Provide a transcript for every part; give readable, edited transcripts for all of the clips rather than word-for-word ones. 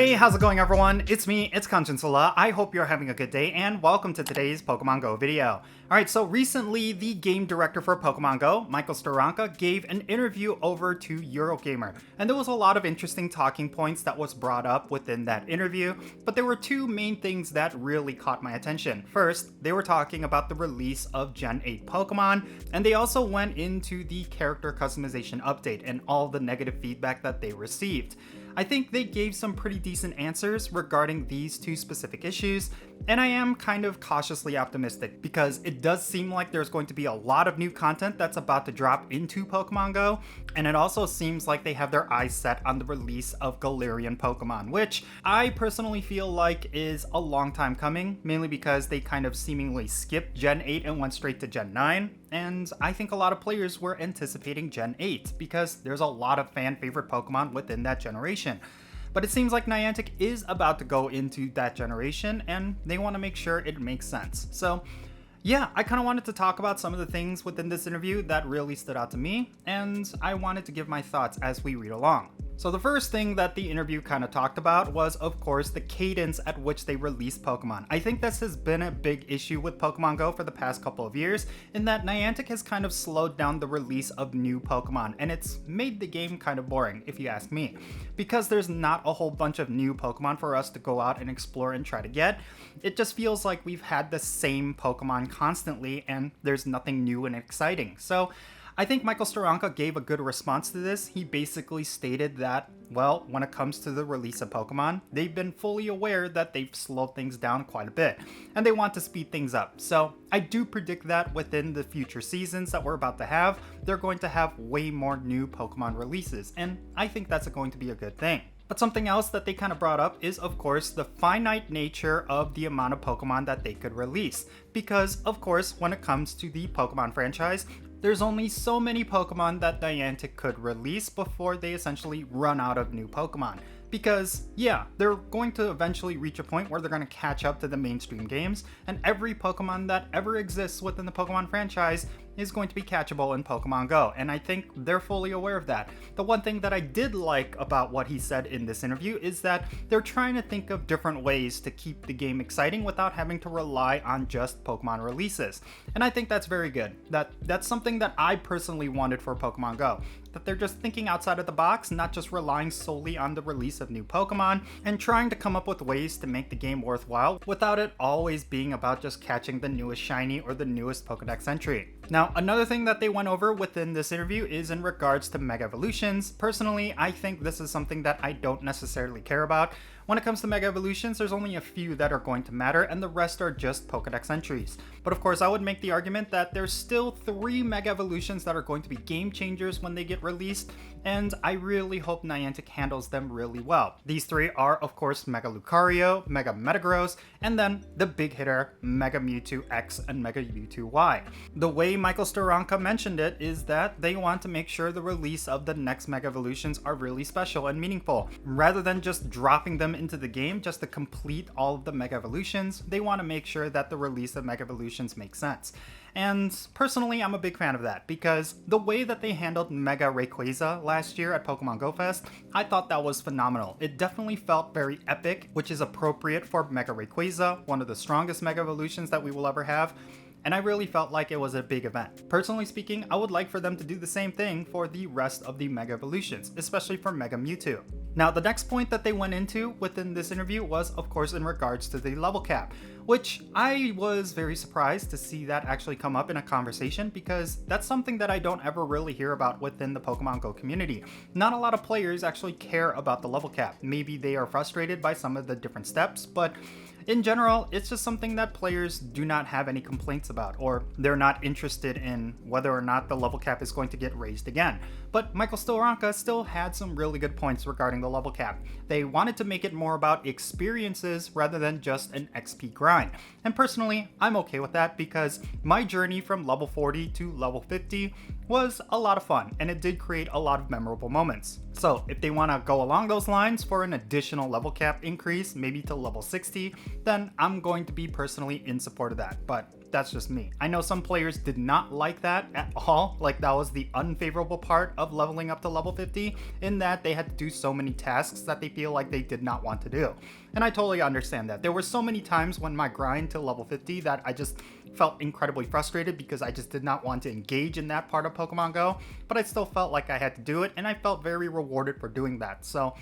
Hey, how's it going everyone? It's me, it's Jinsula. I hope you're having a good day and welcome to today's Pokemon Go video. Alright, so recently the game director for Pokemon Go, Michael Steranka, gave an interview over to Eurogamer. And there was a lot of interesting talking points that was brought up within that interview, but there were two main things that really caught my attention. First, they were talking about the release of Gen 8 Pokemon, and they also went into the character customization update and all the negative feedback that they received. I think they gave some pretty decent answers regarding these two specific issues, and I am kind of cautiously optimistic because it does seem like there's going to be a lot of new content that's about to drop into Pokemon Go, and it also seems like they have their eyes set on the release of Galarian Pokemon, which I personally feel like is a long time coming, mainly because they kind of seemingly skipped Gen 8 and went straight to Gen 9. And I think a lot of players were anticipating Gen 8 because there's a lot of fan favorite Pokemon within that generation. But it seems like Niantic is about to go into that generation and they want to make sure it makes sense. So yeah, I kind of wanted to talk about some of the things within this interview that really stood out to me, and I wanted to give my thoughts as we read along. So the first thing that the interview kind of talked about was, of course, the cadence at which they release Pokemon. I think this has been a big issue with Pokemon Go for the past couple of years, in that Niantic has kind of slowed down the release of new Pokemon, and it's made the game kind of boring, if you ask me. Because there's not a whole bunch of new Pokemon for us to go out and explore and try to get, it just feels like we've had the same Pokemon constantly, and there's nothing new and exciting. So I think Michael Steranka gave a good response to this. He basically stated that, well, when it comes to the release of Pokemon, they've been fully aware that they've slowed things down quite a bit, and they want to speed things up. So I do predict that within the future seasons that we're about to have, they're going to have way more new Pokemon releases, and I think that's going to be a good thing. But something else that they kind of brought up is, of course, the finite nature of the amount of Pokemon that they could release. Because, of course, when it comes to the Pokemon franchise, there's only so many Pokemon that Niantic could release before they essentially run out of new Pokemon. Because, yeah, they're going to eventually reach a point where they're going to catch up to the mainstream games, and every Pokemon that ever exists within the Pokemon franchise is going to be catchable in Pokemon Go, and I think they're fully aware of that. The one thing that I did like about what he said in this interview is that they're trying to think of different ways to keep the game exciting without having to rely on just Pokemon releases. And I think that's very good. That's something that I personally wanted for Pokemon Go. That they're just thinking outside of the box, not just relying solely on the release of new Pokemon, and trying to come up with ways to make the game worthwhile without it always being about just catching the newest shiny or the newest Pokedex entry. Now, another thing that they went over within this interview is in regards to Mega Evolutions. Personally, I think this is something that I don't necessarily care about. When it comes to Mega Evolutions, there's only a few that are going to matter, and the rest are just Pokedex entries. But of course, I would make the argument that there's still 3 Mega Evolutions that are going to be game changers when they get released, and I really hope Niantic handles them really well. These 3 are, of course, Mega Lucario, Mega Metagross, and then the big hitter, Mega Mewtwo X and Mega Mewtwo Y. The way Michael Steranka mentioned it is that they want to make sure the release of the next Mega Evolutions are really special and meaningful. Rather than just dropping them into the game just to complete all of the Mega Evolutions, they want to make sure that the release of Mega Evolutions makes sense. And personally, I'm a big fan of that because the way that they handled Mega Rayquaza last year at Pokemon Go Fest, I thought that was phenomenal. It definitely felt very epic, which is appropriate for Mega Rayquaza, one of the strongest Mega Evolutions that we will ever have. And I really felt like it was a big event. Personally speaking, I would like for them to do the same thing for the rest of the Mega Evolutions, especially for Mega Mewtwo. Now, the next point that they went into within this interview was, of course, in regards to the level cap, which I was very surprised to see that actually come up in a conversation because that's something that I don't ever really hear about within the Pokemon Go community. Not a lot of players actually care about the level cap. Maybe they are frustrated by some of the different steps, but in general, it's just something that players do not have any complaints about, or they're not interested in whether or not the level cap is going to get raised again. But Michael Steranka still had some really good points regarding the level cap. They wanted to make it more about experiences rather than just an XP grind. And personally, I'm okay with that because my journey from level 40 to level 50 was a lot of fun, and it did create a lot of memorable moments. So if they want to go along those lines for an additional level cap increase, maybe to level 60, then I'm going to be personally in support of that. But that's just me. I know some players did not like that at all. Like, that was the unfavorable part of leveling up to level 50, in that they had to do so many tasks that they feel like they did not want to do. And I totally understand that. There were so many times when my grind to level 50 that I just felt incredibly frustrated because I just did not want to engage in that part of Pokemon Go, but I still felt like I had to do it, and I felt very rewarded for doing that. So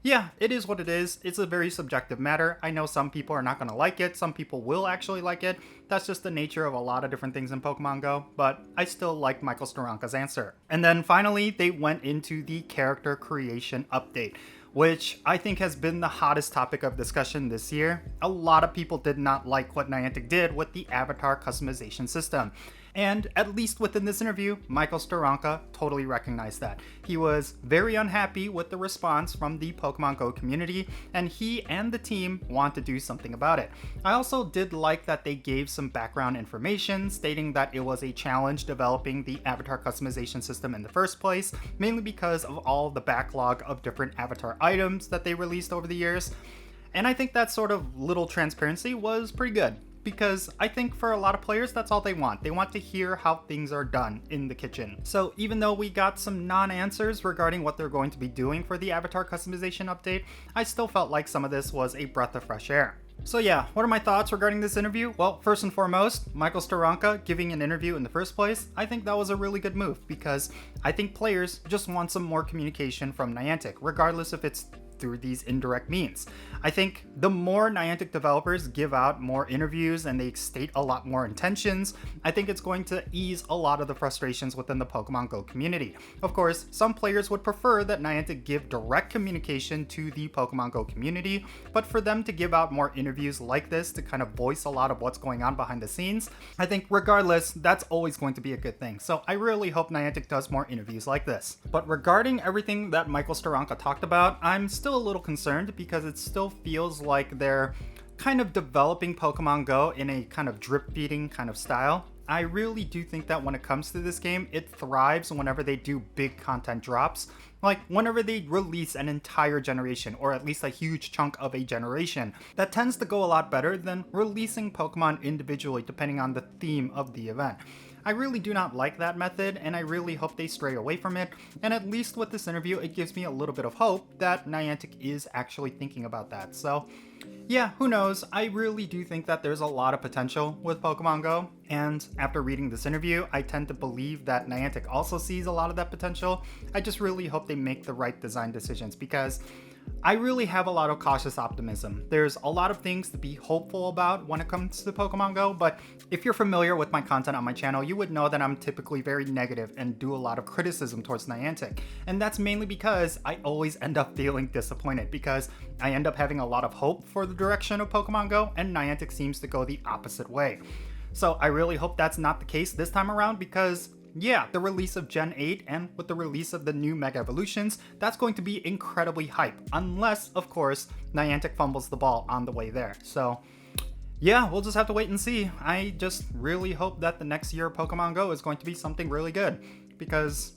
yeah, it is what it is. It's a very subjective matter. I know some people are not going to like it. Some people will actually like it. That's just the nature of a lot of different things in Pokemon Go, but I still like Michael Steranka's answer. And then finally, they went into the character creation update, which I think has been the hottest topic of discussion this year. A lot of people did not like what Niantic did with the avatar customization system. And at least within this interview, Michael Steranka totally recognized that. He was very unhappy with the response from the Pokemon Go community, and he and the team want to do something about it. I also did like that they gave some background information, stating that it was a challenge developing the avatar customization system in the first place, mainly because of all the backlog of different avatar items that they released over the years. And I think that sort of little transparency was pretty good, because I think for a lot of players, that's all they want. They want to hear how things are done in the kitchen. So even though we got some non-answers regarding what they're going to be doing for the avatar customization update, I still felt like some of this was a breath of fresh air. So yeah, what are my thoughts regarding this interview? Well, first and foremost, Michael Steranka giving an interview in the first place, I think that was a really good move, because I think players just want some more communication from Niantic, regardless if it's through these indirect means. I think the more Niantic developers give out more interviews and they state a lot more intentions, I think it's going to ease a lot of the frustrations within the Pokemon Go community. Of course, some players would prefer that Niantic give direct communication to the Pokemon Go community, but for them to give out more interviews like this to kind of voice a lot of what's going on behind the scenes, I think regardless, that's always going to be a good thing. So I really hope Niantic does more interviews like this. But regarding everything that Michael Steranka talked about, I'm still a little concerned, because it still feels like they're kind of developing Pokemon Go in a kind of drip feeding kind of style. I really do think that when it comes to this game, it thrives whenever they do big content drops. Like whenever they release an entire generation, or at least a huge chunk of a generation. That tends to go a lot better than releasing Pokemon individually depending on the theme of the event. I really do not like that method, and I really hope they stray away from it, and at least with this interview, it gives me a little bit of hope that Niantic is actually thinking about that. So yeah, who knows? I really do think that there's a lot of potential with Pokemon Go, and after reading this interview, I tend to believe that Niantic also sees a lot of that potential. I just really hope they make the right design decisions, because I really have a lot of cautious optimism. There's a lot of things to be hopeful about when it comes to Pokemon Go, but if you're familiar with my content on my channel, you would know that I'm typically very negative and do a lot of criticism towards Niantic. And that's mainly because I always end up feeling disappointed, because I end up having a lot of hope for the direction of Pokemon Go, and Niantic seems to go the opposite way. So I really hope that's not the case this time around, because yeah, the release of Gen 8 and with the release of the new Mega Evolutions, that's going to be incredibly hype, unless, of course, Niantic fumbles the ball on the way there. So yeah, we'll just have to wait and see. I just really hope that the next year of Pokemon Go is going to be something really good, because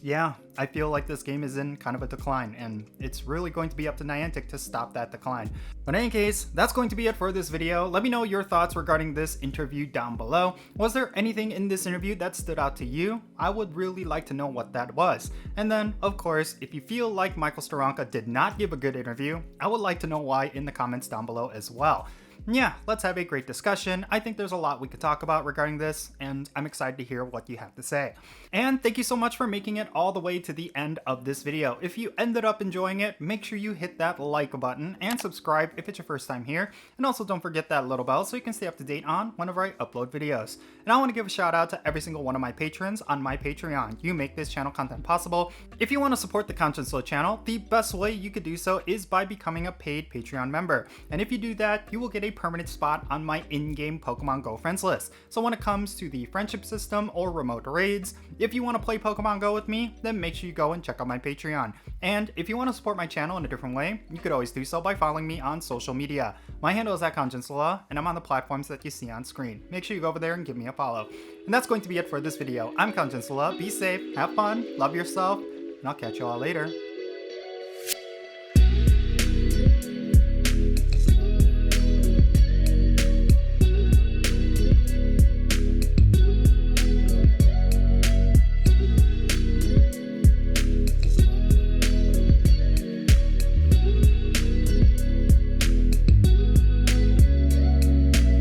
yeah, I feel like this game is in kind of a decline, and it's really going to be up to Niantic to stop that decline. But in any case, that's going to be it for this video. Let me know your thoughts regarding this interview down below. Was there anything in this interview that stood out to you? I would really like to know what that was. And then, of course, if you feel like Michael Steranka did not give a good interview, I would like to know why in the comments down below as well. Yeah, let's have a great discussion. I think there's a lot we could talk about regarding this, and I'm excited to hear what you have to say. And thank you so much for making it all the way to the end of this video. If you ended up enjoying it, make sure you hit that like button and subscribe if it's your first time here. And also don't forget that little bell so you can stay up to date on whenever I upload videos. And I want to give a shout out to every single one of my patrons on my Patreon. You make this channel content possible. If you want to support the Jinsula channel, the best way you could do so is by becoming a paid Patreon member. And if you do that, you will get a permanent spot on my in-game Pokemon Go friends list. So when it comes to the friendship system or remote raids, if you want to play Pokemon Go with me, then make sure you go and check out my Patreon. And if you want to support my channel in a different way, you could always do so by following me on social media. My handle is @Jinsula, and I'm on the platforms that you see on screen. Make sure you go over there and give me a follow. And that's going to be it for this video. I'm Jinsula. Be safe, have fun, love yourself, and I'll catch you all later.